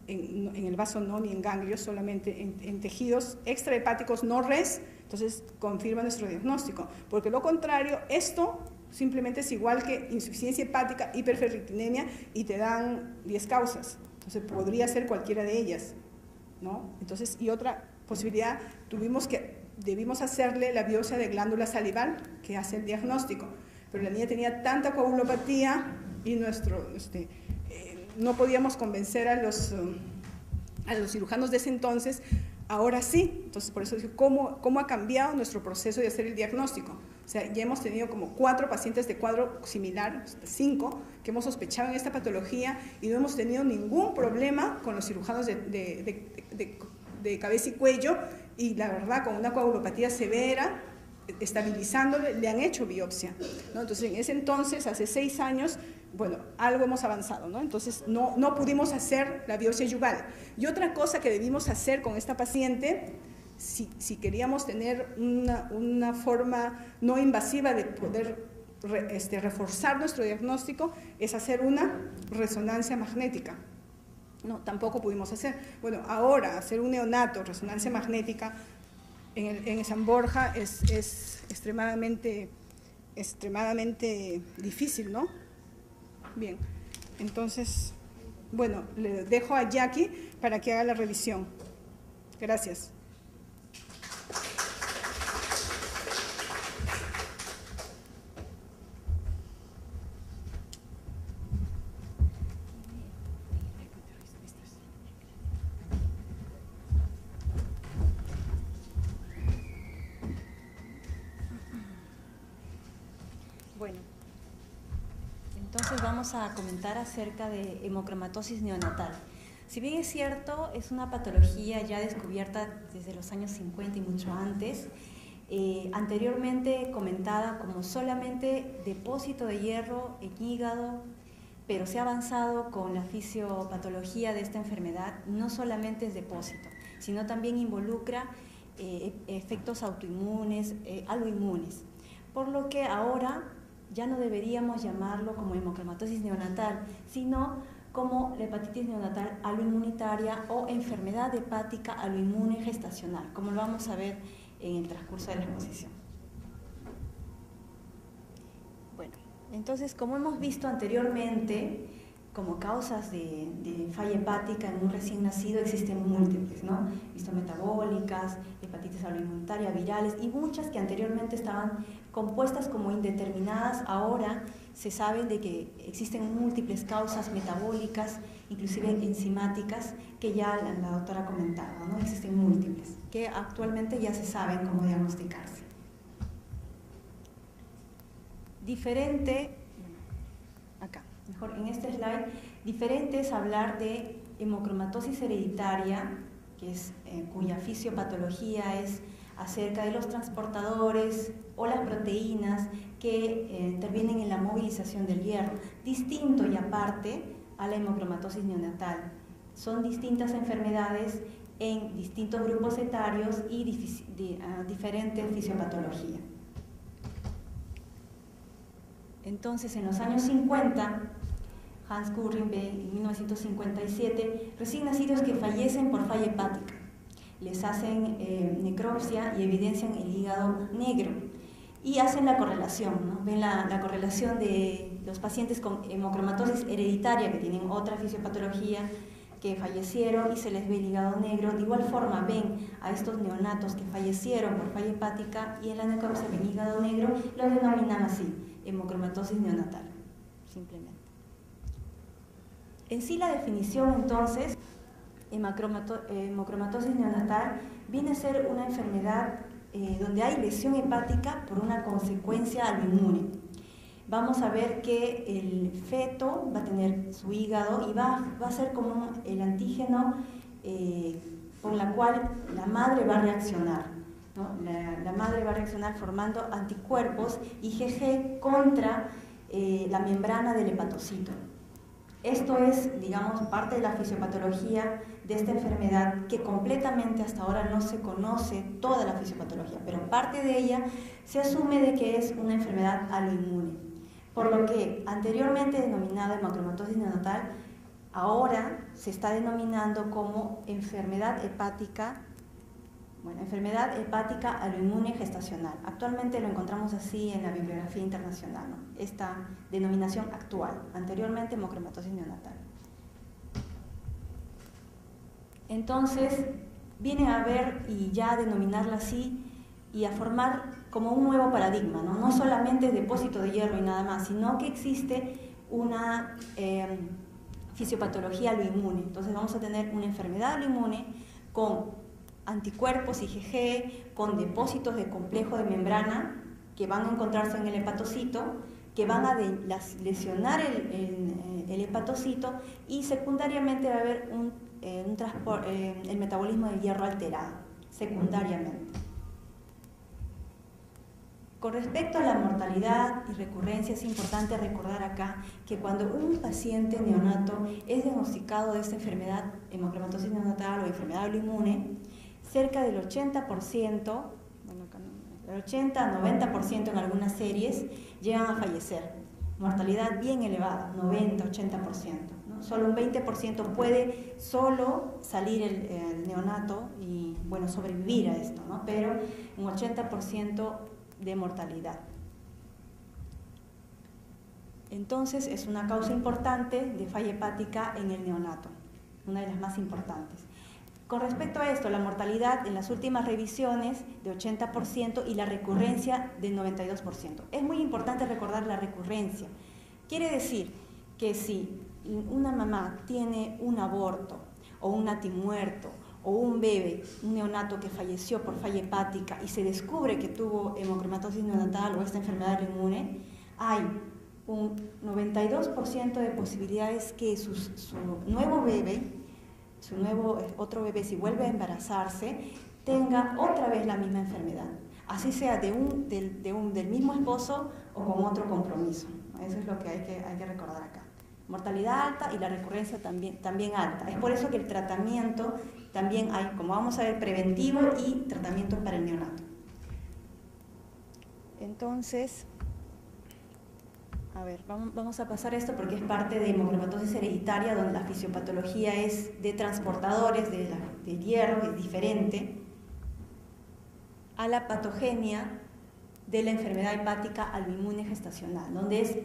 en el vaso no, ni en ganglios, solamente en tejidos extrahepáticos no res, entonces confirma nuestro diagnóstico, porque lo contrario, esto simplemente es igual que insuficiencia hepática, hiperferritinemia, y te dan 10 causas, entonces podría ser cualquiera de ellas, ¿no? Entonces, y otra posibilidad, debimos hacerle la biopsia de glándula salival, que hace el diagnóstico, pero la niña tenía tanta coagulopatía y no podíamos convencer a los cirujanos de ese entonces. Ahora sí, entonces por eso digo, ¿cómo ha cambiado nuestro proceso de hacer el diagnóstico? O sea, ya hemos tenido como 4 pacientes de cuadro similar, 5, que hemos sospechado en esta patología, y no hemos tenido ningún problema con los cirujanos de cabeza y cuello, y la verdad, con una coagulopatía severa, estabilizándole, le han hecho biopsia, ¿no? Entonces, en ese entonces, hace 6 años, bueno, algo hemos avanzado, ¿no? Entonces, no pudimos hacer la biopsia yugal. Y otra cosa que debimos hacer con esta paciente, si queríamos tener una forma no invasiva de poder reforzar nuestro diagnóstico, es hacer una resonancia magnética. No, tampoco pudimos hacer. Bueno, ahora hacer un neonato, resonancia magnética, en San Borja es extremadamente difícil, ¿no? Bien, entonces, bueno, le dejo a Jackie para que haga la revisión. Gracias. entonces vamos a comentar acerca de hemocromatosis neonatal. Si bien es cierto, es una patología ya descubierta desde los años 50 y mucho antes, anteriormente comentada como solamente depósito de hierro en hígado, pero se ha avanzado con la fisiopatología de esta enfermedad, no solamente es depósito, sino también involucra efectos autoinmunes, aloinmunes, por lo que ahora ya no deberíamos llamarlo como hemocromatosis neonatal, sino como la hepatitis neonatal aloinmunitaria o enfermedad hepática aloinmune gestacional, como lo vamos a ver en el transcurso de la exposición. Bueno, entonces, como hemos visto anteriormente, como causas de falla hepática en un recién nacido existen múltiples, ¿no? Histometabólicas, hepatitis aloinmunitaria, virales y muchas que anteriormente estaban compuestas como indeterminadas. Ahora se sabe de que existen múltiples causas metabólicas, inclusive enzimáticas, que ya la doctora ha comentado, ¿no? Existen múltiples, que actualmente ya se saben cómo diagnosticarse. Diferente, acá, mejor en este slide, diferente es hablar de hemocromatosis hereditaria, que es, cuya fisiopatología es acerca de los transportadores o las proteínas que intervienen en la movilización del hierro, distinto y aparte a la hemocromatosis neonatal. Son distintas enfermedades en distintos grupos etarios y diferente fisiopatología. Entonces, en los años 50, Hans Currin ve en 1957 recién nacidos que fallecen por falla hepática. Les hacen necropsia y evidencian el hígado negro y hacen la correlación, ¿no? Ven la correlación de los pacientes con hemocromatosis hereditaria que tienen otra fisiopatología que fallecieron y se les ve el hígado negro. De igual forma ven a estos neonatos que fallecieron por falla hepática y en la necropsia ven hígado negro, lo denominan así, hemocromatosis neonatal, simplemente. En sí la definición entonces, hemocromatosis neonatal viene a ser una enfermedad donde hay lesión hepática por una consecuencia aloinmune. Vamos a ver que el feto va a tener su hígado y va a ser como el antígeno con la cual la madre va a reaccionar, ¿no? La madre va a reaccionar formando anticuerpos IgG contra la membrana del hepatocito. Esto es, digamos, parte de la fisiopatología de esta enfermedad que completamente hasta ahora no se conoce toda la fisiopatología, pero parte de ella se asume de que es una enfermedad aloinmune. Por lo que anteriormente denominada hemocromatosis neonatal, ahora se está denominando como enfermedad hepática aloinmune gestacional. Actualmente lo encontramos así en la bibliografía internacional, ¿no? Esta denominación actual, anteriormente hemocromatosis neonatal. Entonces, viene a ver y ya a denominarla así y a formar como un nuevo paradigma, ¿no? No solamente depósito de hierro y nada más, sino que existe una fisiopatología aloinmune. Entonces vamos a tener una enfermedad aloinmune con anticuerpos IgG, con depósitos de complejo de membrana que van a encontrarse en el hepatocito, que van a lesionar el hepatocito y secundariamente va a haber el metabolismo del hierro alterado, secundariamente. Con respecto a la mortalidad y recurrencia, es importante recordar acá que cuando un paciente neonato es diagnosticado de esta enfermedad, hemocromatosis neonatal o enfermedad aloinmune, cerca del 80%, el 80-90% en algunas series llegan a fallecer. Mortalidad bien elevada, 90-80%, ¿no? Solo un 20% puede solo salir el neonato y, bueno, sobrevivir a esto, ¿no? Pero un 80% de mortalidad. Entonces es una causa importante de falla hepática en el neonato, una de las más importantes. Con respecto a esto, la mortalidad en las últimas revisiones de 80% y la recurrencia de 92%. Es muy importante recordar la recurrencia. Quiere decir que si una mamá tiene un aborto o un natimuerto o un bebé, un neonato que falleció por falla hepática y se descubre que tuvo hemocromatosis neonatal o esta enfermedad autoinmune, hay un 92% de posibilidades que su nuevo bebé, otro bebé, si vuelve a embarazarse, tenga otra vez la misma enfermedad, así sea del mismo esposo o con otro compromiso. Eso es lo que hay que recordar acá. Mortalidad alta y la recurrencia también alta. Es por eso que el tratamiento también hay, como vamos a ver, preventivo y tratamiento para el neonato. Entonces, a ver, vamos a pasar esto porque es parte de hemocromatosis hereditaria, donde la fisiopatología es de transportadores de hierro, es diferente a la patogenia de la enfermedad hepática aloinmune gestacional, donde es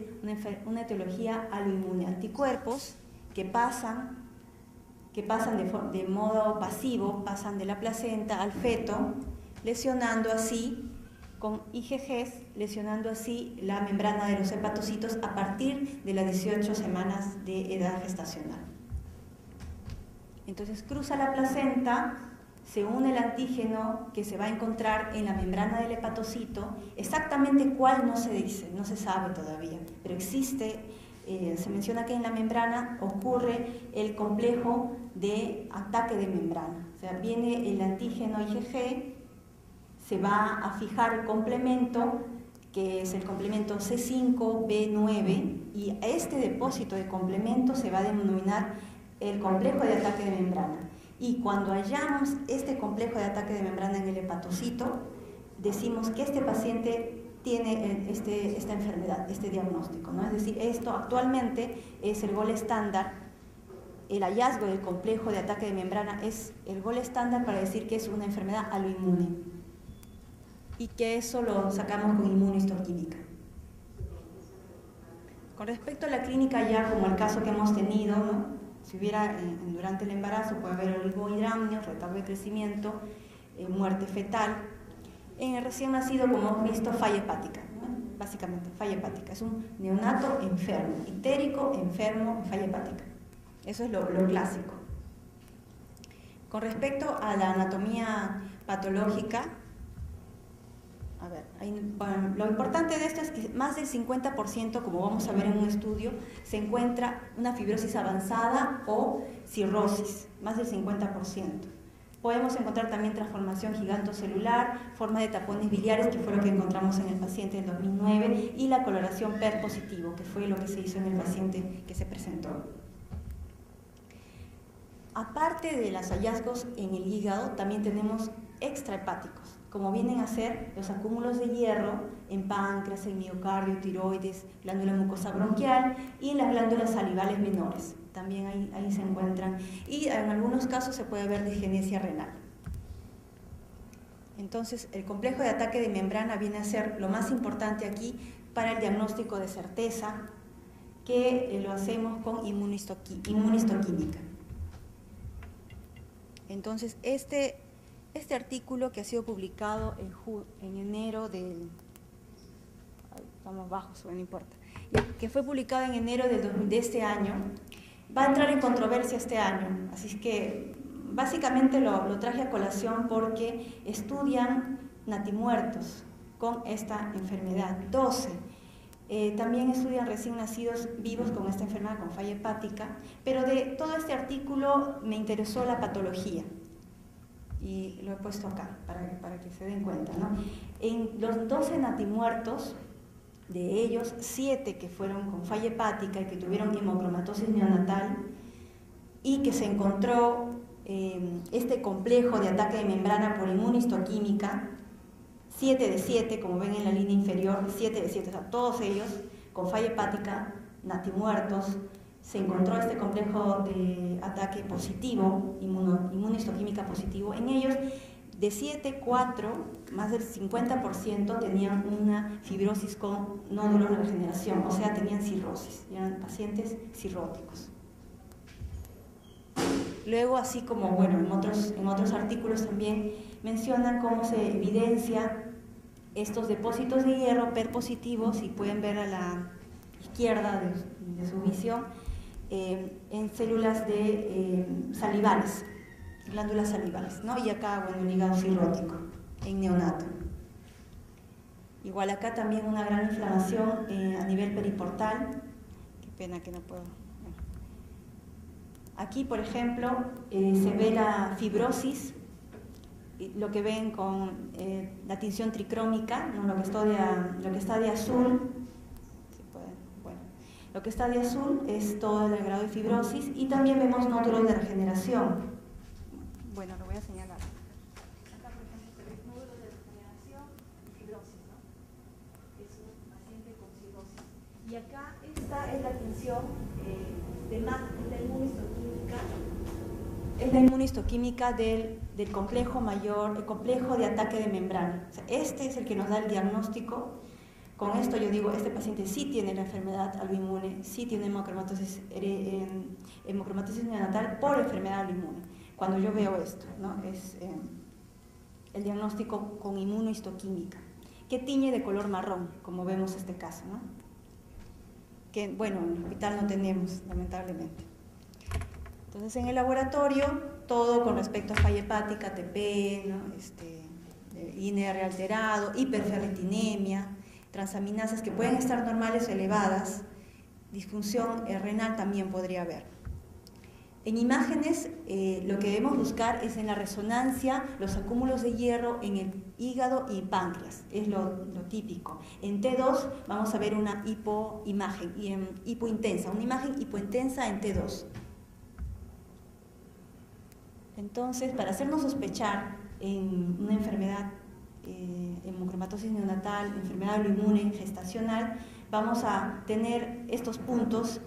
una etiología aloinmune, anticuerpos que pasan de modo pasivo, pasan de la placenta al feto, lesionando así, con IgGs, lesionando así la membrana de los hepatocitos a partir de las 18 semanas de edad gestacional. Entonces cruza la placenta, se une el antígeno que se va a encontrar en la membrana del hepatocito, exactamente cuál no se dice, no se sabe todavía, pero existe, se menciona que en la membrana ocurre el complejo de ataque de membrana, o sea, viene el antígeno IgG, se va a fijar el complemento, que es el complemento C5b9, y a este depósito de complemento se va a denominar el complejo de ataque de membrana. Y cuando hallamos este complejo de ataque de membrana en el hepatocito, decimos que este paciente tiene esta enfermedad, este diagnóstico, ¿no? Es decir, esto actualmente es el gold estándar, el hallazgo del complejo de ataque de membrana es el gold estándar para decir que es una enfermedad aloinmune y que eso lo sacamos con inmunohistoquímica. Con respecto a la clínica ya como el caso que hemos tenido, ¿no? Si hubiera durante el embarazo puede haber oligohidramnios, retardo de crecimiento, muerte fetal. En el recién nacido, como hemos visto, falla hepática, ¿no? Básicamente falla hepática. Es un neonato enfermo, ictérico, enfermo, falla hepática. Eso es lo clásico. Con respecto a la anatomía patológica, a ver, bueno, lo importante de esto es que más del 50%, como vamos a ver en un estudio, se encuentra una fibrosis avanzada o cirrosis, más del 50%. Podemos encontrar también transformación gigantocelular, forma de tapones biliares, que fue lo que encontramos en el paciente en 2009, y la coloración PER positivo, que fue lo que se hizo en el paciente que se presentó. Aparte de los hallazgos en el hígado, también tenemos extrahepáticos, como vienen a ser los acúmulos de hierro en páncreas, en miocardio, tiroides, glándula mucosa bronquial y en las glándulas salivales menores. También ahí se encuentran. Y en algunos casos se puede ver disgenesia renal. Entonces, el complejo de ataque de membrana viene a ser lo más importante aquí para el diagnóstico de certeza, que lo hacemos con inmunohistoquímica. Entonces, este artículo que ha sido publicado en enero del... Estamos bajos, no importa. Que fue publicado en enero de este año, va a entrar en controversia este año. Así es que básicamente lo traje a colación porque estudian natimuertos con esta enfermedad, 12. También estudian recién nacidos vivos con esta enfermedad, con falla hepática, pero de todo este artículo me interesó la patología. Y lo he puesto acá para que se den cuenta, ¿no? En los 12 natimuertos, de ellos 7 que fueron con falla hepática y que tuvieron hemocromatosis neonatal y que se encontró este complejo de ataque de membrana por inmunohistoquímica, 7 de 7, como ven en la línea inferior, 7 de 7, o sea, todos ellos con falla hepática, natimuertos, se encontró este complejo de ataque positivo, inmunohistoquímica positivo. En ellos, de 7, 4, más del 50% tenían una fibrosis con nódulos de regeneración, o sea, tenían cirrosis, eran pacientes cirróticos. Luego, así como, bueno, en otros artículos también mencionan cómo se evidencia estos depósitos de hierro PER positivos, si pueden ver a la izquierda de su visión, en células salivales, glándulas salivales, ¿no? Y acá, bueno, el hígado cirrótico en neonato. Igual acá también una gran inflamación a nivel periportal. Qué pena que no puedo. Bueno. Aquí, por ejemplo, se ve la fibrosis, lo que ven con la tinción tricrómica, ¿no? lo que está de azul. Lo que está de azul es todo el grado de fibrosis y también vemos nódulos de regeneración. Bueno, lo voy a señalar. Acá, por ejemplo, se ve nódulos de regeneración y fibrosis, ¿no? Es un paciente con cirrosis. Y acá esta es la tinción de la inmunistoquímica. Es la inmunistoquímica del complejo mayor, el complejo de ataque de membrana. O sea, este es el que nos da el diagnóstico. Con esto yo digo, este paciente sí tiene la enfermedad alboinmune, sí tiene hemocromatosis neonatal por enfermedad alboinmune. Cuando yo veo esto, ¿no? Es el diagnóstico con inmunohistoquímica, que tiñe de color marrón, como vemos este caso, ¿no? Que, bueno, en el hospital no tenemos, lamentablemente. Entonces, en el laboratorio, todo con respecto a falla hepática, ATP, ¿no? INR alterado, hiperferritinemia, transaminasas que pueden estar normales o elevadas, disfunción renal también podría haber. En imágenes, lo que debemos buscar es en la resonancia los acúmulos de hierro en el hígado y páncreas, es lo típico. En T2 vamos a ver una hipoimagen, y en hipointensa, una imagen hipointensa en T2. Entonces, para hacernos sospechar en una enfermedad, hemocromatosis neonatal, enfermedad autoinmune gestacional, vamos a tener estos puntos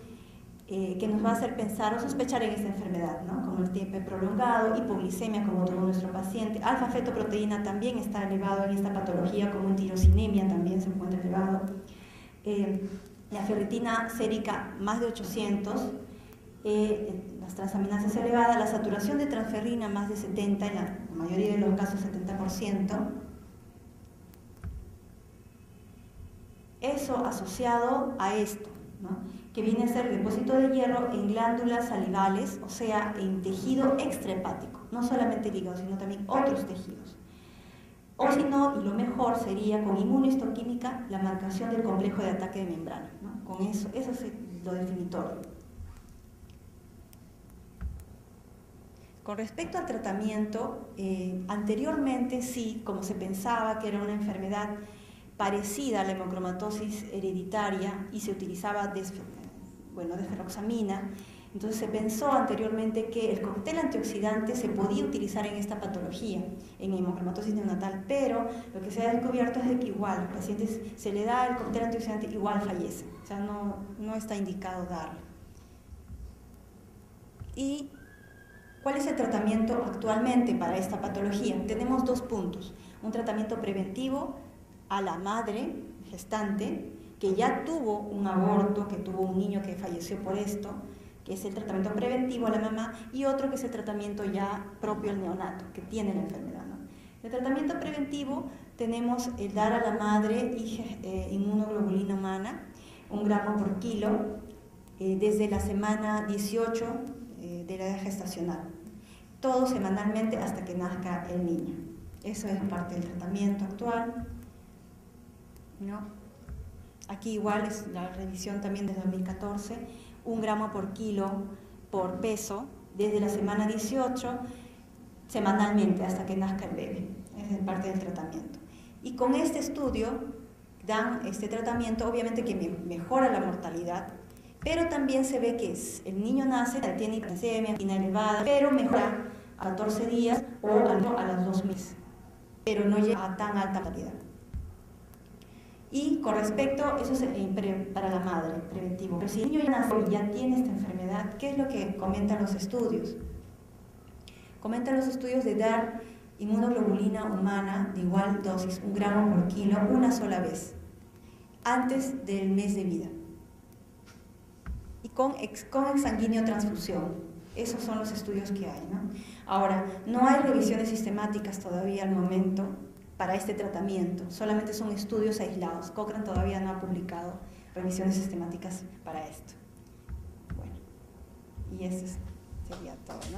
que nos va a hacer pensar o sospechar en esta enfermedad, ¿no? Como el tiempo prolongado, hipoglicemia como tuvo nuestro paciente, alfa-fetoproteína también está elevado en esta patología, como en tirosinemia también se encuentra elevado, la ferritina sérica más de 800, las transaminasas elevadas, la saturación de transferrina más de 70, en la mayoría de los casos 70%. Eso asociado a esto, ¿no? Que viene a ser depósito de hierro en glándulas salivales, o sea, en tejido extrahepático, no solamente el hígado, sino también otros tejidos. O si no, y lo mejor sería con inmunohistoquímica la marcación del complejo de ataque de membrana, ¿no? Con eso es lo definitorio. Con respecto al tratamiento, anteriormente sí, como se pensaba que era una enfermedad parecida a la hemocromatosis hereditaria y se utilizaba desferroxamina, entonces se pensó anteriormente que el cóctel antioxidante se podía utilizar en esta patología, en hemocromatosis neonatal, pero lo que se ha descubierto es de que igual, a los pacientes se le da el cóctel antioxidante, igual fallecen, o sea, no está indicado darlo. ¿Y cuál es el tratamiento actualmente para esta patología? Tenemos dos puntos, un tratamiento preventivo a la madre gestante que ya tuvo un aborto, que tuvo un niño que falleció por esto, que es el tratamiento preventivo a la mamá, y otro que es el tratamiento ya propio al neonato, que tiene la enfermedad, ¿no? El tratamiento preventivo tenemos el dar a la madre inmunoglobulina humana, 1 gramo por kilo, desde la semana 18 de la edad gestacional, todo semanalmente hasta que nazca el niño. Eso es parte del tratamiento actual, ¿no? Aquí igual es la revisión también de 2014, 1 gramo por kilo por peso desde la semana 18 semanalmente hasta que nazca el bebé. Esa es parte del tratamiento. Y con este estudio dan este tratamiento, obviamente que mejora la mortalidad, pero también se ve que el niño nace, tiene hiperglicemia elevada, pero mejora a 14 días o a los 2 meses, pero no llega a tan alta mortalidad. Y con respecto, eso es para la madre, preventivo. Pero si el niño ya nace y ya tiene esta enfermedad, ¿qué es lo que comentan los estudios? Comentan los estudios de dar inmunoglobulina humana de igual dosis, 1 gramo por kilo, una sola vez, antes del mes de vida. Y con exsanguíneo transfusión. Esos son los estudios que hay, ¿no? Ahora, no hay revisiones sistemáticas todavía al momento para este tratamiento, solamente son estudios aislados. Cochrane todavía no ha publicado revisiones sistemáticas para esto. Bueno, y eso sería todo, ¿no?